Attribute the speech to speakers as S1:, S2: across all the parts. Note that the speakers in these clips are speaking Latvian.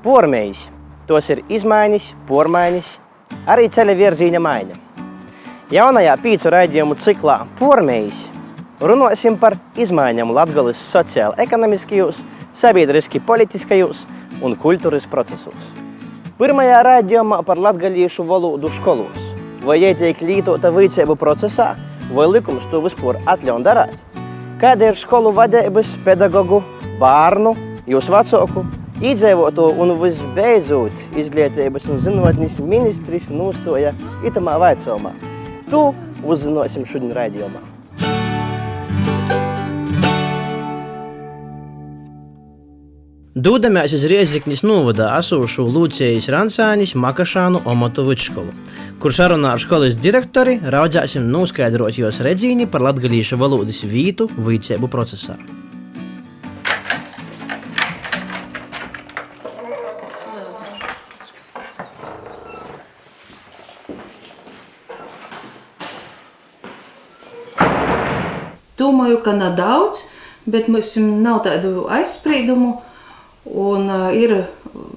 S1: Pormējis. Tos ir izmaiņas, pormaiņas, arī ceļa virdzīņa maiņa. Jaunajā 5 raidījumu ciklā Pormējis runāsim par izmaiņām Latgolis sociāli-ekonomiskajos, sabiedriski-politiskajos un kultūras procesos. Pirmajā raidījumā par latgalīšu valodu školos. Vai jai tiek lītota vicēbu procesā, vai likums to vispār atļaun darāt? Kāda ir školu vadības, pedagogu, bērnu, jūs vecāku, iedzīvoto un visbeidzot izglītības un zinātnes ministrs nostoja itamā vaicājumā. To uzzināsim šodien raidījumā. Dūdamēs iz Rieziknis novadā esošu Lūcijas Rancānis Makašānu omatu vidškolu, kur sarunā ar školas direktori raudzēsim noskaidrot jos redzīni par latgalīšu valodas vītu vicēbu procesā.
S2: Domāju, ka nedaudz, bet mums nav tādu aizspriedumu, un ir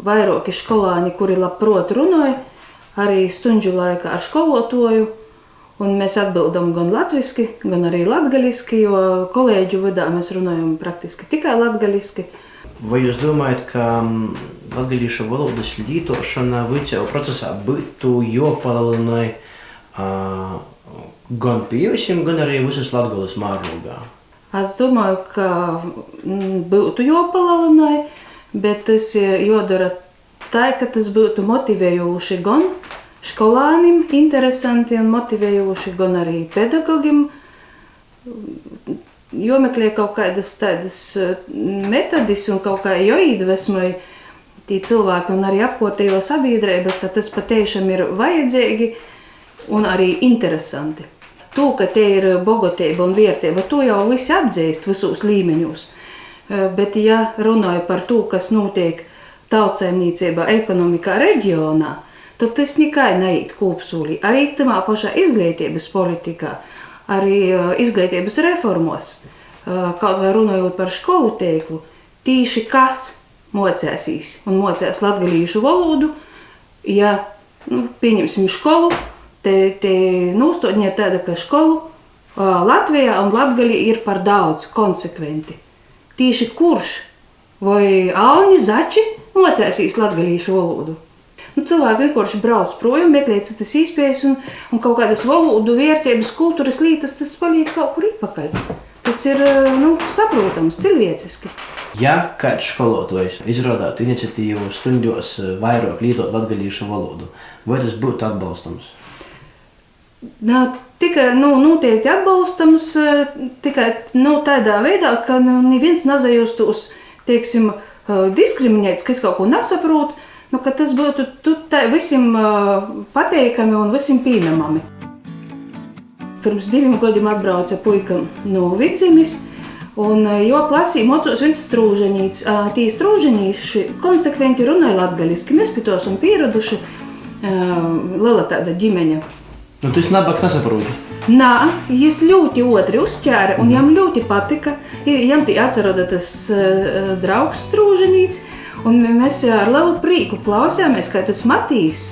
S2: vairāki skolāni, kuri labprot runāja, arī stundžu laikā ar skolotoju, un mēs atbildam gan latviski, gan arī latgaliski, jo kolēģu vidā mēs runājam praktiski tikai latgaliski.
S1: Vai jūs domājat, ka latgalīšu valodas lītošana vicēbu procesā būtu jopalielina gan pieaugušiem, gan arī visas Latgoles mērogā?
S2: Es domāju, ka būtu jopalielina, bet tas jodara tā, ka tas būtu motivējoši gan skolānim, interesanti un motivējoši, gan arī pedagogiem. Jomeklē kaut kādas tādas metodis un kaut kā joīdvesmoja tī cilvēki un arī apkārtējo sabiedrību, ka tas patiešām ir vajadzīgi un arī interesanti. To, ka te ir bogotība un vērtība, to jau visi atzīst visos līmeņos. Bet ja runāju par to, kas notiek tautsaimniecībā, ekonomikā, reģionā, tad tas nekai neiet kopsolī. Arī tamā pašā izglītības politikā, arī izglītības reformos, kaut vai runājot par skolu tīklu, tīši kas mocēsīs un mocēs latgalīšu valodu, ja pieņemsim skolu, te nostādņa ir tāda, ka skolu Latvijā un Latgalī ir par daudz konsekventi. Tīši kurš vai Alņi, Zači mocēsīs latgalīšu valodu? Cilvēki vienkārši brauc projām, meklē citas iespējas un kaut kādas valodu vērtības, kultūras lietas, tas paliek kaut kur atpakaļ. Tas ir, saprotams, cilvēciski.
S1: Ja kāds skolotājs izrādātu iniciatīvu stundos vairāk lietot latgalīšu valodu, vai tas būtu atbalstams?
S2: Tikai noteikti atbalstams, tikai tādā veidā, ka neviens nezajustos, teiksim, diskriminēts, ka es kaut ko nesaprotu, ka tas būtu visiem pateikami un visiem pieņemami. Pirms 2 gadiem atbrauca puika no Vidzemes, un jo klasī mocos viens strūženīts. Tī strūženīši konsekventi runāja latgaliski. Mēs pie to esam pieraduši, liela tāda ģimeņa.
S1: Tas nabaks nesaproti?
S2: Nā, jis ļoti otri uzķēra, un jam ļoti patika. Jam tī atceroda tas draugs strūženīts, un mēs ar lielu prīku klausījāmies, kā tas Matīs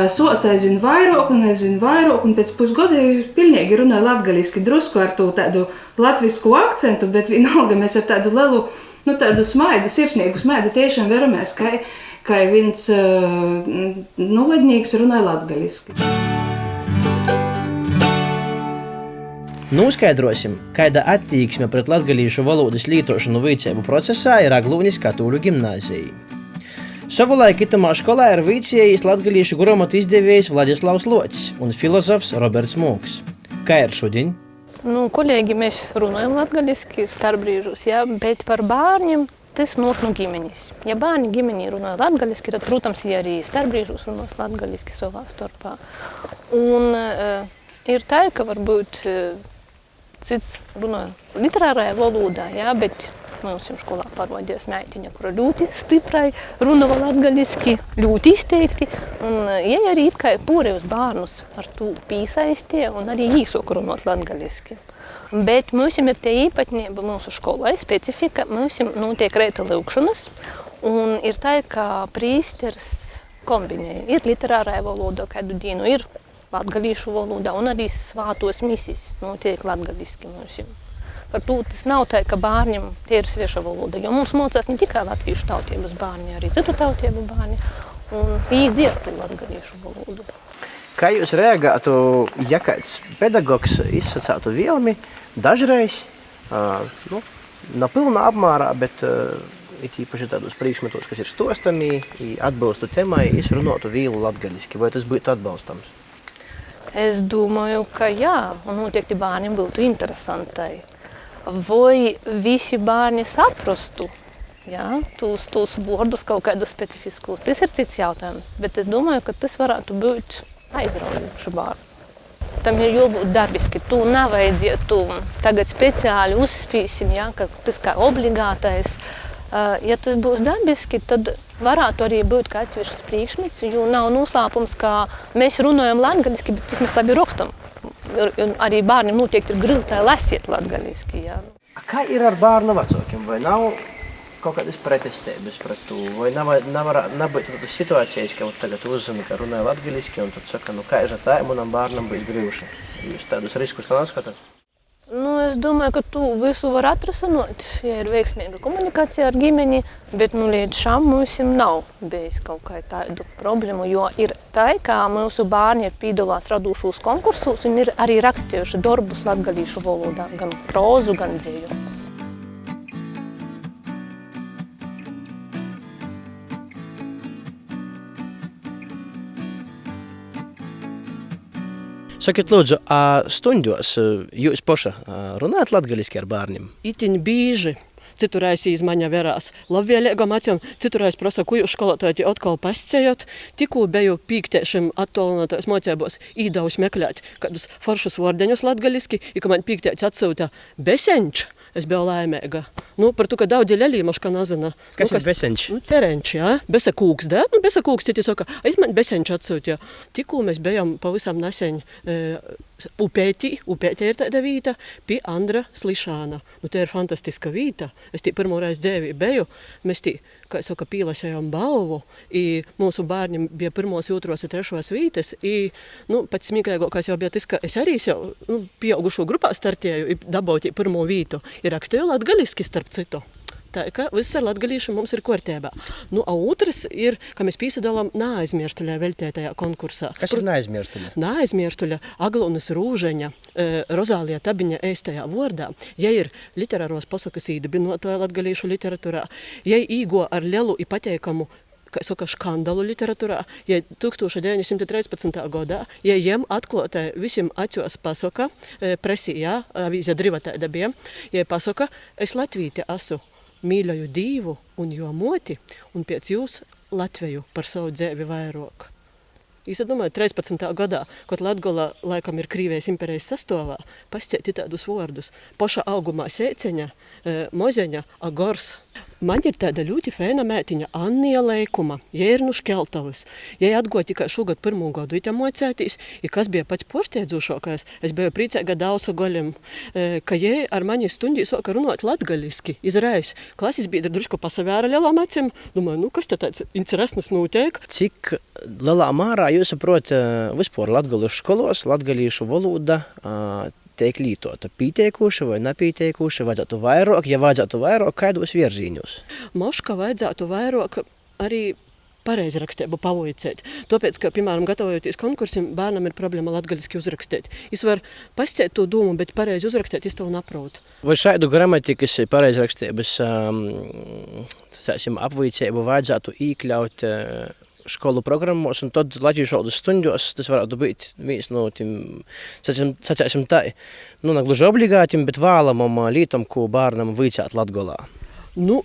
S2: soc aizvien vairāk, un pēc pusgada pilnīgi runāja latgaliski, drusku ar to tādu latvisku akcentu, bet vienalga mēs ar tādu lielu, tādu smaidu, sirsnīgu smaidu tiešām veramies, kā viens novadnieks runāja latgaliski.
S1: Noskaidrosim, kāda attieksme pret latgalīšu valodas lītošanu vicēbu procesā ir Aglūnis Katoļu gimnāzijai. Savulaik itamā skolā ir vicējis latgalīšu grāmatu izdevējs Vladislavs Locis un filozofs Roberts Mūks. Kā ir šodien?
S3: Kolēģi, mēs runājam latgaliski starpbrīžos, bet par bērniem tas nāk no ģimenes. Ja bērni ģimenī runā latgaliski, tad, protams, arī starpbrīžos runās latgaliski savā starpā. Un ir tā, ka varbūt cits runā literārajā valodā, bet mums skolā parādījās meitiņa, kura ļoti stiprai runā latgaliski, ļoti izteikti. Un arī it kā pārējos bērnus ar to piesaistīja un arī īsāk runāt latgaliski. Bet mums ir tie īpatnība mūsu skolai, specifika, mums notiek reita lūkšanas, Un ir tā, ka prīsters kombinēja. Ir literārā valoda kādu dienu, ir latgalīšu valoda un arī svātos misijas notiek latgaliski mums. Par to tas nav tā, ka bērņiem tie ir svieša valoda, jo mums mocās ne tikai latviešu tautības bērni, arī citu tautību bērni, un viņi dzird latgalīšu valodu.
S1: Kā jūs reagētu, ja kāds pedagogs izsacātu vielmi dažreiz, na pilnā apmārā, bet it īpaši tādos priekšmetos, kas ir stostamī, atbilstu temai, izrunotu vīlu latgaliski, vai tas būtu atbalstams?
S3: Es domāju, ka jā, un noteikti bērniem būtu interesantai. Vai visi bērni saprastu, tos vārdus kaut kādus specifiskus? Tas ir cits jautājums, bet es domāju, ka tas varētu būt aizraujoši bērni. Tam ir jābūt darbiski. Tu nevajadzētu tagad speciāli uzspīsim, ka tas kā obligātais. Ja tas būs dabiski, tad varētu arī būt kā atsevišķs priekšmets, jo nav noslēpums, ka mēs runājam latgaliski, bet cik mēs labi rakstam. Arī bērniem noteikti ir grūti lasīt latgaliski.
S1: Kā ir ar bērnu vecākiem? Vai nav kaut kādas pretestības pret to? Vai nebūt tādas situācijas, ka tagad uzzina, ka runāja latgaliski, un tad saka, kā ir tā, manam bērnam būs grūti? Jūs tādus riskus neskatāt?
S3: Es domāju, ka tu visu var atrasināt, ja ir veiksmīga komunikācija ar ģimeni, bet līdz šam mums nav bijis kaut kā tādu problēmu, jo ir tā, ka mūsu bērni piedalās radošos konkursos un ir arī rakstījuši darbus latgalīšu valodā, gan prózu, gan dzēju.
S1: Sakiet, lūdzu, stundos jūs paša runājat latgaliski ar bērniem?
S4: Itin bīži. Citurreiz izmaiņa verās labvēlīgām acīm, citurreiz prasa, ko jūs skolotāji atkal pascējot. Tikko biju pīktēšiem attālinātos mocībos īdaus meklēt kādus foršus vārdeņus latgaliski, i ka man pīktēts atsūta beseņš. Es biju laimīga. Par to, ka daudzi ļelīmoška nazina.
S1: Kas ir beseņš?
S4: Cerenč, jā. Besakūks, da? Besakūks, citi saka, man beseņš atsūt, jā. Tikko mēs bijām pavisam nesen upētī ir tāda vīta, pie Andra Slišāna. Tā ir fantastiska vīta. Es tī pirmo reizi dzēvī biju, mēs tī, kā saka, pīlasējām balvu, i mūsu bērņiem bija 1., 2. un 3. vītes, i, pats smīklīgākais jau bija tas, ka es arī jau pieaugušo grupā startēju, i dabūju 1. vītu, i rakstīju latgaliski starp citu. Tā, ka viss ar latgalīšu mums ir kārtībā. A otrs ir, ka mēs pīsadalām Nāaizmierstuļā veltētajā konkursā.
S1: Kas ir Nāaizmierstuļa? Nāaizmierstuļa
S4: Aglunas Rūžeņa, Rozālija Tabiņa ēstajā vārdā. Ja ir literāros pasakas īdibinotāja latgalīšu literatūrā, ja īgo ar lielu i pateikamu, kā saka, škandalu literatūrā, ja 1913. gadā, ja jiem atklātāja visiem acos pasaka, presijā, avīze Driva tāda bija, ja pasaka, es latvīte asu. Mīļoju Dīvu un jo moti, un pēc jūs Latviju par savu dzēvi vairāk. Es domāju, 13. gadā, kad Latgola laikam ir Krīvijas imperijas sastāvā, pascieti tādus vārdus. Paša augumā Sēceņa, Mozeņa, Agors. Man ir tāda ļoti fēna mētiņa Annija Leikuma, ja ir Škeltavas. Ja atgoja tikai šogad 1. gadu itam mocētīs, i kas bija pats porsteidzošākais, es biju priecēga Dausa Golim, ka ja ar mani stundī soka runāt latgaliski, izreiz. Klases biedri drušku pasavēra lielām acīm, domāju, kas tā tāds interesants notiek.
S1: Cik lielā mārā jūs saprot vispār latgalīšu skolos, latgalīšu valoda tiek lītota pīteikuši vai nepīteikuši, vajadzētu vairāk, ja vajadzētu vairāk, kādos virzīņos?
S4: Moška vajadzētu vairāk arī pareizrakstību pavoicēt. Tāpēc, ka, piemēram, gatavojoties konkursim, bērnam ir problēma latgaliski uzrakstīt. Es varu pasciet to domu, bet pareizi uzrakstīt, es to naprotu.
S1: Vai šādu gramatikas pareizrakstības apvoicēbu vajadzētu iekļaut školu programmos, un tad latviešu valodas stundos tas varētu būt viens no tiem, sacēsim tā, ne gluži obligātim, bet vēlamam lītam, ko bērnam vajadzētu Latgolā.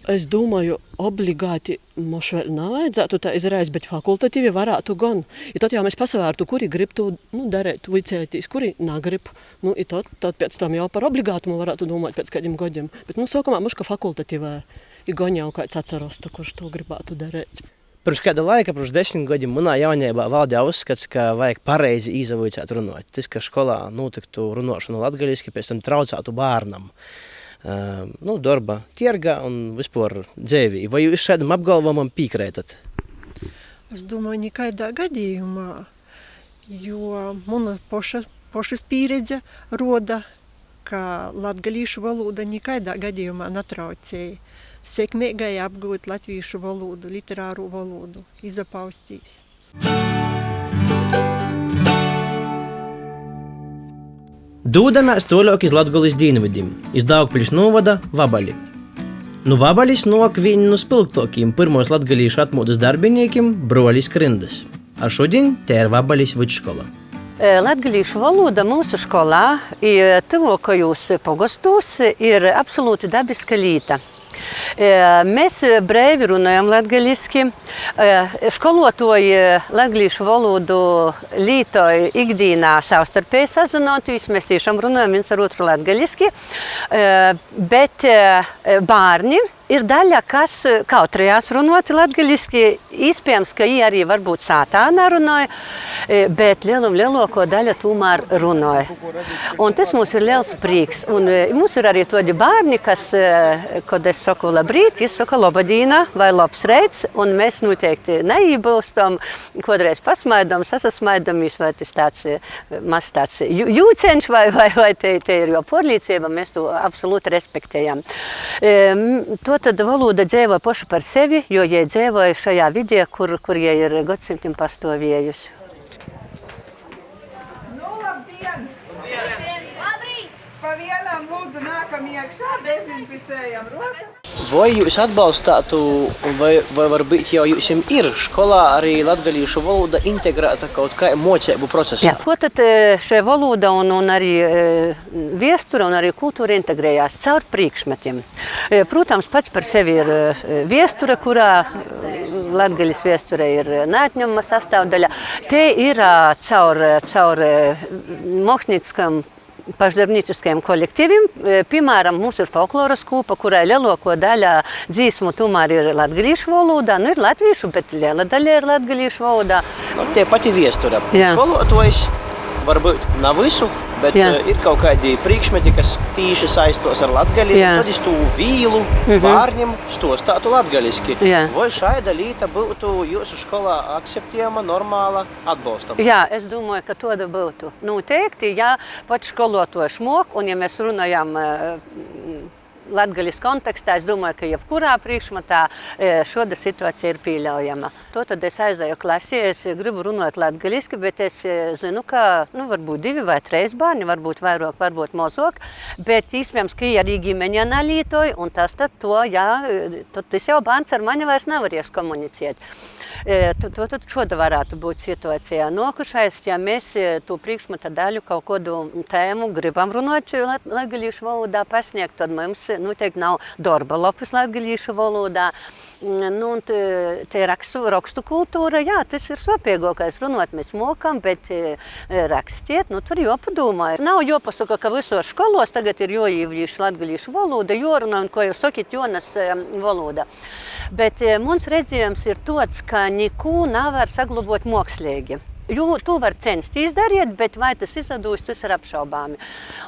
S4: Es domāju, obligāti mums vēl nevajadzētu tā izreiz, bet fakultatīvi varētu gan. I tad jau mēs pasavērtu, kuri grib to darēt, vicētīs, kuri negrib. I tad pēc tam jau par obligātumu varētu domāt pēc kādiem gadiem. Bet sākumā mums kā fakultatīvā ir gan jau kāds atcerostu, kurš to gribētu darīt.
S1: Pirms kāda laika, pirms 10 gadiem, manā jaunībā valdīja uzskats, ka vajag pareizi izavoicēt runāt. Tas, ka skolā notiktu runāšanu latgaliski, pēc tam traucētu bērnam. darba tirgā un vispār dzīvī. Vai jūs šādam apgalvojumam piekrītat?
S5: Es domāju, nekaidā gadījumā, jo mana pošas pieredze roda, ka latgalīšu valoda nekaidā gadījumā netraucēja sekmīgai apgūt latviešu valodu, literāru valodu, izapaustīs.
S1: Dūdamies tālāk iz Latgolis dienvidim, iz Daugpiļas novada Vabali. Nu Vabalis nok vieni no spilgtākajiem pirmos latgalīšu atmodas darbiniekiem Brolis Krindys. A šodien te ir Vabalis vidškola.
S6: Latgalīšu valoda mūsu skolā tuvākajos pogostos ir absolūti dabiska lieta. Mēs brīvi runājam latgaliski. Skolotoji latgalīšu valodu lietoja ikdienā savstarpēji sazinoties. Mēs tiešām runājam viens ar otru latgaliski. Bet bērni ir daļa, kas kautrējās runāt latgaliski. Iespējams, ka viņi arī varbūt sātā nerunāja, bet lielāko daļa tomēr runāja. Un tas mums ir liels prieks. Un mums ir arī tādi bērni, kas, kad es saku labrīt, es saku labadīna vai labs reids, un mēs noteikti neiebilstam, kodreiz pasmaidam, sasasmaidamies, vai tas tāds maz tāds jūceņš, vai te ir jo porlīcība, mēs to absolūti respektējam. Tad valoda dzīvo paši par sevi, jo jie dzīvoja šajā vidē, kur jie ir gadsimtiem pastāvējusi.
S7: Nu, labdien! Labrīt! Pa vienam lūdzu nākam iekšā, dezinficējam rokas.
S1: Vai jūs atbalstātu, vai varbūt jau jums ir skolā arī latgalīšu valoda integrēta kaut kā mocību procesā?
S6: Jā, ko tad šī valoda un arī viestura un arī kultūra integrējās caur priekšmetiem? Protams, pats par sevi ir viestura, kurā latgalis viesture ir neatņemama sastāvdaļa. Te ir caur mākslinieckam pašdarbnieciskajiem kolektīviem. Piemēram, mums ir folkloras kūpa, kurai lielāko daļa dzīsmu tomēr ir latgalīšu valodā. Nu, ir latviešu, bet liela daļa ir latgalīšu valodā.
S1: Tie pati viestura. Skolotojs varbūt nav visu, bet ir kaut kādi priekšmeti, kas tīši saistos ar latgali. Tad es tu vīlu vārņem stostātu latgaliski. Vai šāda lieta būtu jūsu skolā akceptējama, normāla, atbalstama?
S6: Jā, es domāju, ka tāda būtu. Noteikti, ja pats skolotojs mok, un ja mēs runājam latgalis kontekstā, es domāju, ka jebkurā priekšmatā šāda situācija ir pieļaujama. Tad es aizēju klasē, es gribu runāt latgaliski, bet es zinu, ka varbūt 2 vai 3 bērni, varbūt vairāk, varbūt mazāk, bet iespējams, ka arī ģimeņā nelietoja, un tas tad tas jau bērns ar mani vairs nevarēs komunicēt. Tad šāda varētu būt situācijā. Nākošais, ja mēs to priekšmata daļu kaut kādu tēmu gribam runāt latgalīšu valodā pasniegt, tad mums noteikti nav darba lapas latgalīšu valodā. Te rakstu kultūra, jā, tas ir sopīgākais. Runāt mēs mokam, bet rakstiet, tur jāpadomā. Nav jāpasaka, ka visos skolos tagad ir jāīvļīšu latgalīšu valoda, jārunā un, ko jūs sakit, jonas valoda. Bet mums redzējums ir tāds, ka neko nevar saglabāt mākslīgi. To var censties darīt, bet vai tas izdevās, tas ir apšaubāmi.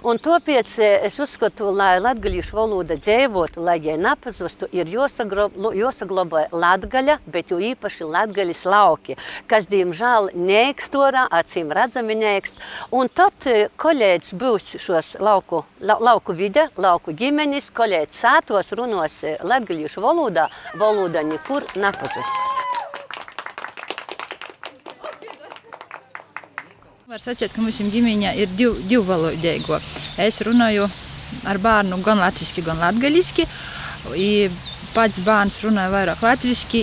S6: Un tāpēc es uzskatu, lai latgalīšu valoda dzīvotu, lai jai nepazustu, ir jāsaglabā latgaļa, bet jo īpaši latgaļas lauki, kas, diemžēl, neekst orā, acīm redzami neekst. Un tad kolēģis būs šos lauku vide, lauku ģimenis, kolēģis sātos runos latgalīšu valodā, valoda nekur nepazust.
S8: Var sacīt, ka mums ģimeņā ir divvalodīgo. Es runāju ar bērnu gan latviski, gan latgaliski. Pats bērns runāja vairāk latviski.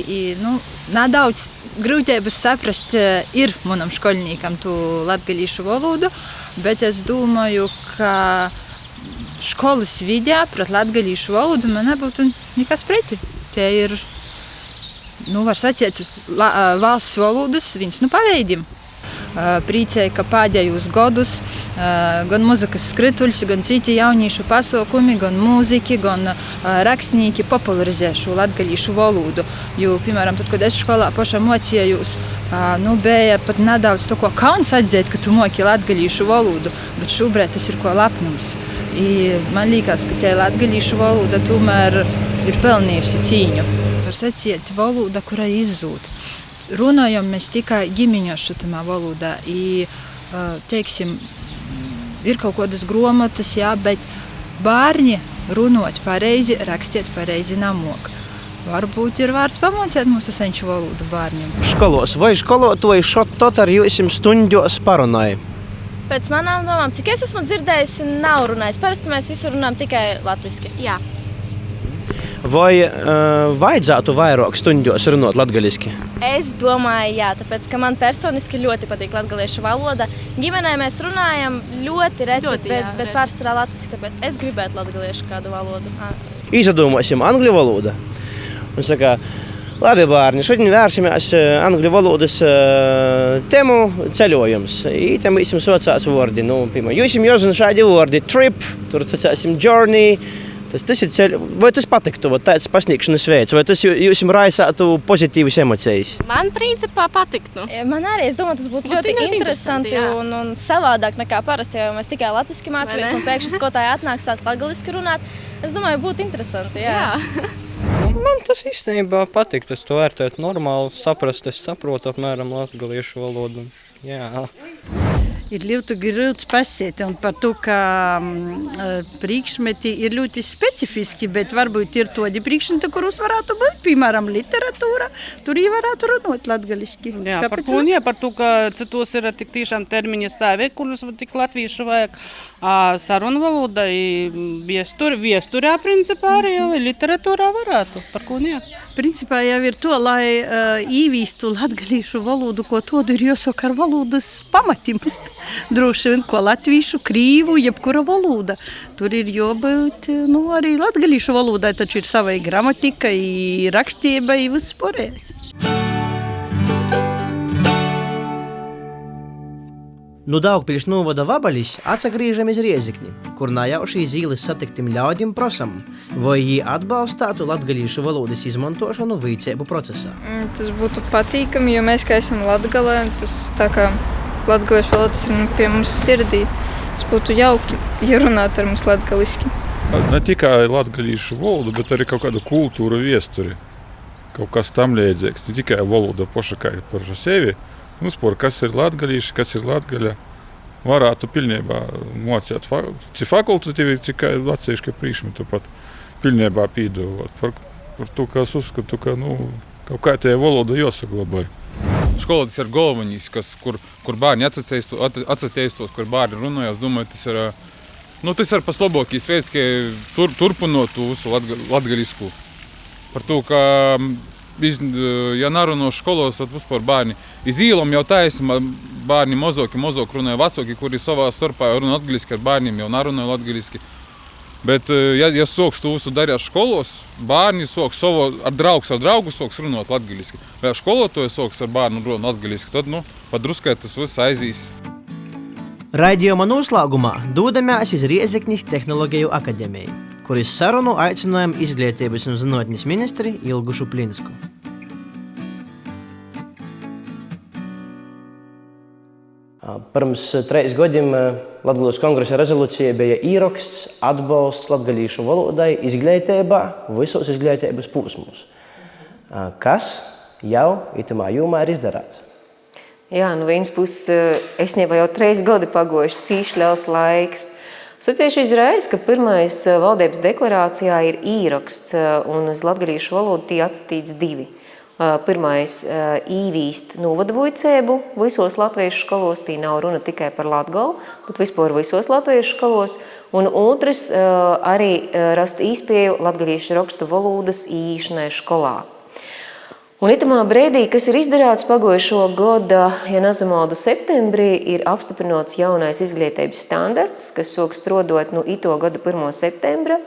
S8: Nedaudz grūtības saprast ir manam skolniekam tu latgalīšu valodu, bet es domāju, ka školas vidē pret latgalīšu valodu man nebūtu nekas pretī. Tie ir, var sacīt, valsts valodas viens no paveidim. Priecēju, ka pēdējos gadus gan muzikas skrituļs, gan citi jauniešu pasākumi, gan mūziki, gan rakstnieki popularizē šo latgalīšu valodu. Jo, piemēram, tad, kad es skolā pašā mocījos, bija pat nedaudz to, ko kauns atzēt, ka tu moki latgalīšu valodu, bet šobrīd tas ir ko lapnums. Man liekas, ka tie latgalīšu valoda tomēr ir pelnījusi cīņu. Var sacīt, valoda, kura izzūd. Runājam mēs tikai ģimeņošu tamā valodā. Teiksim, ir kaut kādas gromatas, jā, bet bārņi runot pareizi, rakstiet pareizi namok. Varbūt ir vārds pamācēt mūsu senču valodu bārņiem.
S1: Školos vai školotoji šotot ar jūsim stundos parunāja?
S9: Pēc manām domām, cik es esmu dzirdējusi, nav runājis. Parasti mēs visu runājam tikai latviski. Jā.
S1: Vai vajadzētu vairāk stundos runāt latgaliski?
S9: Es domāju, jā, tāpēc, ka man personiski ļoti patīk latgaliešu valoda. Ģimenē mēs runājam ļoti reti, bet pārsvarā latviski, tāpēc es gribētu latgaliešu kādu valodu.
S1: Izdomāsim angļu valodu. Un saka, labi, bārni, šodien vērsimies angļu valodas tēmu ceļojums. Tam visam saucās vārdi. Piemēram, jūs jāzina šādi vārdi trip, tur sacāsim journey. Tas ir ceļ, vai tas patiktu, tāds pasniegšanas veids, vai tas jums raisātu pozitīvas emocijas?
S9: Man principā patiktu. Man arī, es domāju, tas būtu ļoti interesanti un savādāk nekā parasti, jo mēs tikai latviski mācāmies un pēkšņi skolotāji atnāk sāk latgaliski runāt. Es domāju, būtu interesanti, jā.
S10: Man tas īstenībā patīk, tas to vērtēt normāli, saprast, es saprotu apmēram latgaliešu valodu. Jā.
S11: Ir ļoti grūti pasēt, un par to, ka priekšmeti ir ļoti specifiski, bet varbūt ir tādi priekšmeti, kurus varētu būt, piemēram, literatūra, tur varētu runāt latgaliski.
S12: Jā, par to, ka citos ir tik tiešām termiņi savi, kurus tik latviešu vajag sarunu valoda, viesturā, principā, arī literatūrā varētu, par ko ne.
S11: Principā jau ir to, lai īvīstu latgalīšu valodu, ko tādu ir jāsaka ar valodas pamatim. Droši vien, ko latviešu, krīvu, jebkura valoda. Tur ir jābūt, arī latgalīšu valodai, taču ir savai gramatika, rakstība, viss pārējais.
S1: Nu Daugpiļs novada Vabalis atsagrīžam iz Riezikni, kur najauši iz īles satiktim ļaudim prosam, vai jī atbalstātu latgalīšu valodas izmantošanu vīcēbu procesā.
S13: Tas būtu patīkami, jo mēs, kā esam Latgalē, tas tā kā latgaliešu valodas ir pie mums sirdī. Tas būtu jauki, ja runāt ar mums latgaliski.
S14: Ne tikai latgalīšu valodu, bet arī kaut kādu kultūru viesturi. Kaut kas tam līdzīgs, ne tikai valoda poša kā par sevi. Uzpār, kas ir latgalīši, kas ir Latgaļa, varētu pilnībā mocēt. Cik fakultatīvi, cik latviešu priekšmetu pat pilnībā pīdavot. Par to, ka es uzskatu, ka kaut kā tie valoda jāsaglabāja.
S15: Školotājs ir galvenais, kur bērni atsateistos, kur bērni runājas. Domāju, tas ir pats labākais veids, ka turpinot visu latgaļisku. Par to, ka ja naruno školos, tad vispār bērni iz īlam jau taisam, bērni mozok runāja vecāki, kuri savā starpā runā latgaliski, ar bērniem jau narunoja latgaliski. Bet, ja soks to visu darīt školos, bērni soks ar draugu soks runāt latgaliski. Vai skolotāji soks ar bērnu runāt latgaliski, tad, padruskai tas viss aizīs.
S1: Raidījuma noslēgumā dodamās iz Rieziknis Tehnoloģiju akademiju, kuris sarunu aicinājām Izglītības un zinātnes ministri Ilgu Šuplinsku. Pirms 3 gadiem Latgalijas kongresa rezolūcija bija īraksts atbalsts latgalīšu valodai izglītībā visos izglītības posmos. Kas jau itamā jomā ir izdarāts?
S16: Jā, viens puses, esnībā jau 3 gadi pagojuši, cīši liels laiks. Sacīšu izreiz, ka pirmais valdības deklarācijā ir īraksts, un uz latgalīšu valodu tie atsatīts 2. Pirmais īvīst novadvojcēbu visos latviešu školos, tī nav runa tikai par Latgalu, bet vispār visos latviešu školos. Un otrs arī rast īspēju latgalīšu rakstu valodas īšanai skolā. Un itamā brīdī, kas ir izdarāts pagojušo gada, ja nezamaldu septembrī, ir apstiprināts jaunais izglītības standarts, kas sāk strādāt ito gada 1. septembra.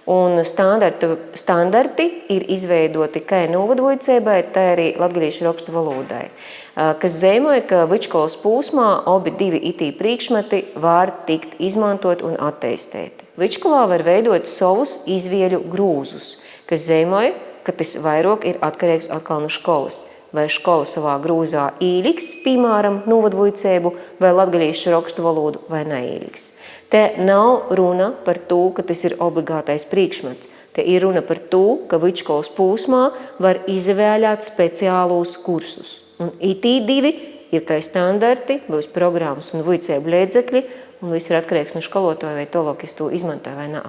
S16: Un standarti ir izveidoti kā novadvojcībai, tā arī latgalīšu rakstu valodai, kas zīmoja, ka vidškolas posmā abi divi itī priekšmeti var tikt izmantot un attīstīti. Vidškolā var veidot savus izvieļu grūzus, kas zīmoja, ka tas vairāk ir atkarīgs atkal no školas. Vai škola savā grūzā īliks, piemēram, novadvojcību vai latgalīšu rakstu valodu vai neīliks. Te nav runa par to, ka tas ir obligātais priekšmets. Te ir runa par to, ka vidškolas posmā var izvēlēt speciālos kursus. Un itī divi ir kā standarti, būs programmas un vojcību līdzekļi, un viss ir atkarīgs no skolotāja, vai tolok es to izmantoju vai nā.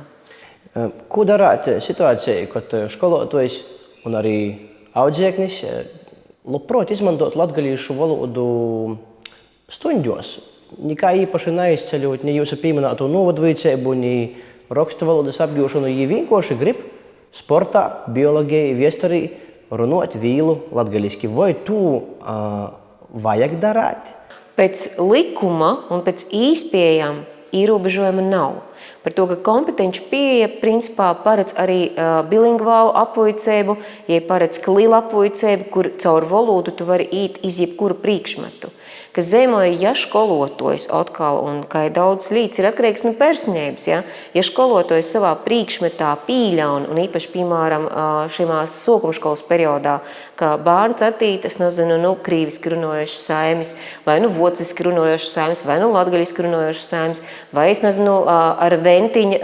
S1: Ko darāt situācijā, kad skolotājs un arī audzēknis labprāt izmantot latgalīšu valodu stundos? Nekā īpaši neizceļot, ne jūsu pieminēto novadvojcību, ne rakstu valodas apgūšanu, ja vienkārši grib sportā, biologijā, viesturī runāt vīlu latgaliski. Vai to vajag darāt?
S16: Pēc likuma un pēc īspējām ierobežojuma nav. Par to, ka kompetenci pieeja principā paredz arī bilingvālu apvojcību, ja paredz klilu apvojcību, kur caur valodu tu vari īt iz jebkuru priekšmetu. Kas zīmoja, ja skolotājs atkal, un kā daudz līdz ir atkarīgs no personības, ja skolotājs savā priekšmetā pīļaun, un īpaši, piemēram, šimās sākumškolas periodā, ka bērns atīt, es nezinu, krīviski runājošas saimes, vai vociski runājošas saimes, vai latgaļiski runājošas saimes, vai, es nezinu, ar ventiņu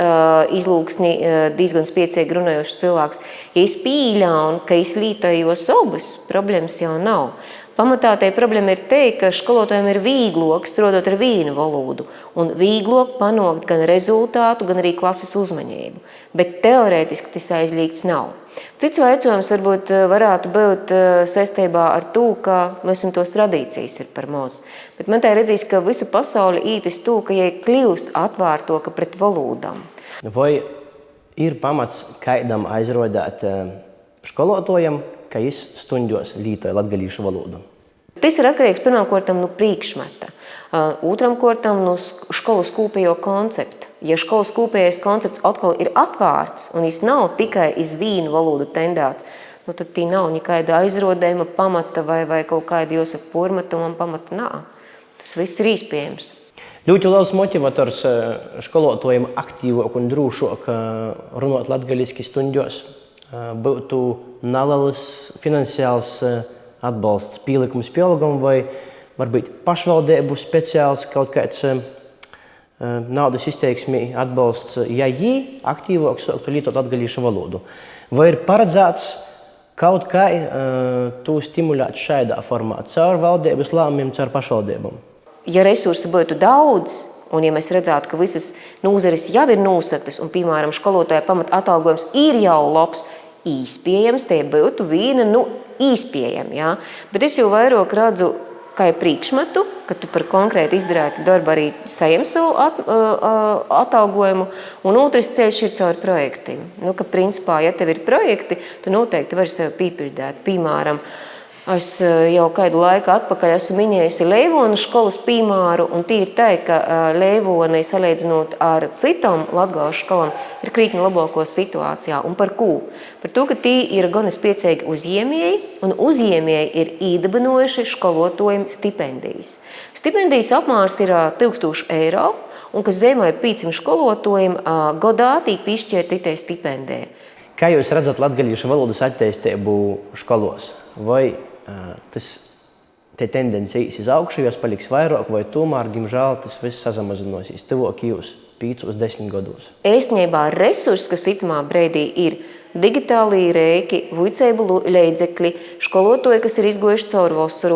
S16: izlūksni diezgan spiecīgi runājošs cilvēks. Ja es pīļaun, ka es lītojos abas, problēmas jau nav. Pamatā tai problēma ir te, ka skolotājiem ir vīglok strādāt ar vienu valodu un vīglok panākt gan rezultātu, gan arī klases uzmanību. Bet teorētiski tas aizliegts nav. Cits vaicojums varbūt varētu būt saistībā ar to, ka mums tos tradīcijas ir par maz. Bet man tā redzīs, ka visa pasaule ītis to, ka jai kļūst atvārtoka pret valodām.
S1: Vai ir pamats kaidam aizrodāt skolotājiem, ka viņš stundos lietoja latgalīšu valodu?
S16: Tas ir atkarīgs pirmām kārtām no priekšmeta, otram kārtām no školas kopējo koncepta. Ja školas kopējais koncepts atkal ir atvārts un viņš nav tikai iz vienu valodu tendēts, tad tī nav nekāda aizrodējuma pamata vai kaut kāda jāsaka pormatumam pamata nā. Tas viss ir iespējams.
S1: Ļoti liels motivators skolotājiem aktīvāk un drošāk runāt latgaliski stundos. Būtu neliels finansiāls atbalsts pielikums pieaugam vai varbūt pašvaldību speciāls kaut kāds naudas izteiksmī atbalsts, ja jī aktīvāk sāktu lietot latgalīšu valodu. Vai ir paredzēts kaut kā to stimulēt šādā formā, caur valdības lēmumiem, caur pašvaldībām?
S16: Ja resursi būtu daudz, un ja mēs redzētu, ka visas nozares jau ir nosaktas, un, piemēram, skolotāja pamat atalgojums ir jau labs, īspējams, tie būtu viena, īspējami, jā. Bet es jau vairāk redzu, kā ir priekšmetu, ka tu par konkrēti izdarētu darbu arī saņem savu atalgojumu, un otrs ceļš ir caur projektiem. Ka principā, ja tev ir projekti, tu noteikti vari sevi pīpildēt. Piemēram, es jau kādu laiku atpakaļ esmu minējusi Leivona skolas piemēru, un tī ir tā, ka Leivonai salīdzinot ar citām latgalīšu skolām ir krītni labāko situācijā. Un par ko? Par to, ka tī ir gan spiecīgi uzņēmēji, un uzņēmēji ir īdabinojuši skolotājiem stipendijas. Stipendijas apmērs ir 1000 eiro, un kas zīmoja 500 skolotājiem gadā tiek piešķirta tikai stipendija.
S1: Kā jūs redzat latgalīšu valodas attīstību skolos? Vai te tendencijas iz augšu, jos paliks vairāk, vai tomēr, diemžēl, tas viss sazamazinosies tuvāk jūs 5-10 gados?
S16: Īstenībā resursi, kas itamā breidī ir digitālī rēki, vojcību līdzekļi, skolotāji, kas ir izgojuši caur valsts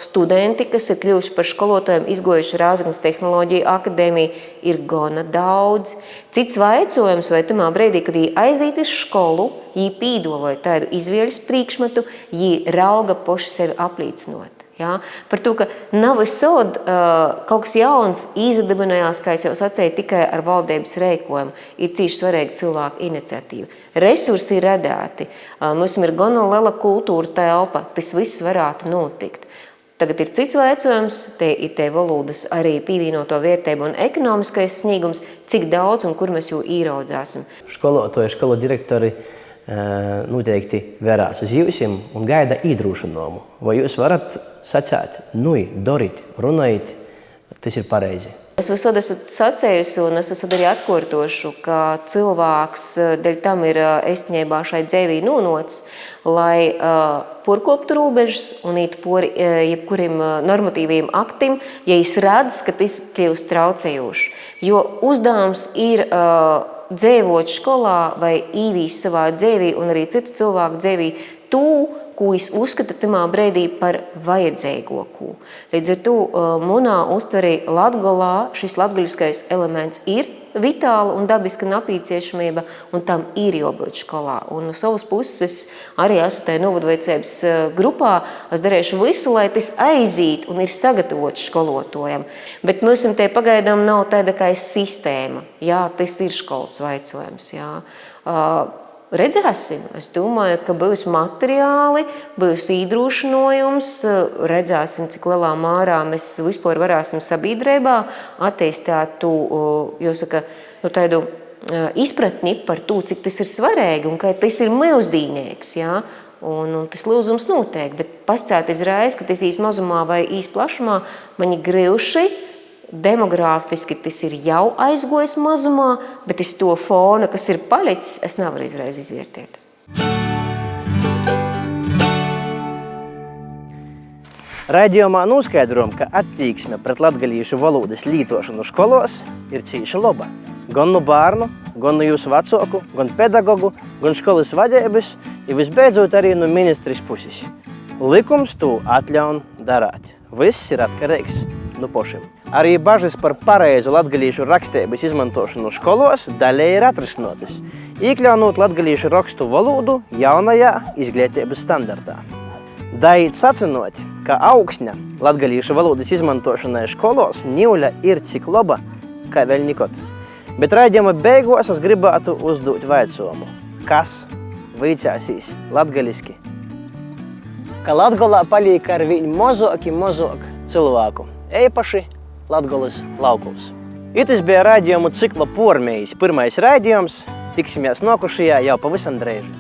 S16: studenti, kas ir kļuvuši par skolotājiem, izgojuši Rāzaknes tehnoloģiju akadēmiju, ir gana daudz. Cits vaicojums, vai tamā breidī, kad viņi aiziet uz skolu, viņi pīdoloja tādu izvēles priekšmetu, viņi rauga poši sevi aplīcinot. Ja? Par to, ka nav visod kaut kas jauns izadabinājās, kā es jau sacēju, tikai ar valdības rēkojumu. Ir cīši svarīga cilvēka iniciatīva. Resursi ir radēti. Mums ir gana liela kultūra telpa. Tas viss varētu notikt. Tagad ir cits veicojums, te ir te valodas arī pievienoto vērtību un ekonomiskais sniegums, cik daudz un kur mēs jau īraudzāsim.
S1: Skolotāji, skolu direktori noteikti vērās uz jūsim un gaida iedrošinājumu. Vai jūs varat sacēt, darit, runājot, tas ir pareizi?
S16: Es visad esmu sacējusi un es visad arī atkārtošu, ka cilvēks dēļ tam ir īstenībā šai dzīvei nonācis, lai porkoptu robežas un iet pori jebkurim normatīviem aktim, ja es redzu, ka tas kļūst traucējoši. Jo uzdevums ir dzīvot skolā vai īvīs savā dzīvī un arī citu cilvēku dzīvī tū, ko es uzskatu tamā brīdī par vajadzīgāko. Līdz ar to manā uztverī Latgolā šis latgaļiskais elements ir vitāla un dabiska nepieciešamība, un tam ir jābūt skolā. Un no savas puses arī esmu tajā novadveicības grupā, es darīšu visu, lai tas aiziet un ir sagatavots skolotājiem. Bet mums te pagaidām nav tāda kā sistēma. Jā, tas ir skolas veicojums. Jā. Redzēsim. Es domāju, ka būs materiāli, būs iedrošinājums, redzēsim, cik lielā mērā mēs vispār varēsim sabiedrībā attīstīt tādu izpratni par to, cik tas ir svarīgi un ka tas ir mūsdīnīgs. Ja? Un tas lūzums notiek, bet pascēt izreiz, ka tas īs mazumā vai īs plašumā, mani grīvši, demogrāfiski tas ir jau aizgojis mazumā, bet es to fona, kas ir palicis, es nevaru izreiz izvērtēt.
S1: Raidījumā noskaidrojam, ka attieksme pret latgalīšu valodas lītošanu skolos ir cīši laba. Gan no bērnu, gan no jūsu vecāku, gan pedagogu, gan skolas vadības, ja visbeidzot arī no ministres puses. Likums to atļauj darāt. Viss ir atkarīgs no pašiem. Arī bažas par pareizu latgalīšu rakstības izmantošanu skolos daļai ir atrisinotas, iekļaunot latgalīšu rakstu valodu jaunajā izglītības standartā. Dājīt sacinot, ka augsņa latgalīšu valodas izmantošanai skolos Niuļa ir cik laba, kā vēl nikot. Bet raidījuma beigos es gribētu uzdot vaicojumu, kas vicāsīs latgaliski. Ka Latgolā paliek ar viņu mazāk cilvēku, eipaši Latgolas laukos. Itis bija raidījumu cikla Pormējis pirmais raidījums, tiksimies nākošajā jau pavisam drēži.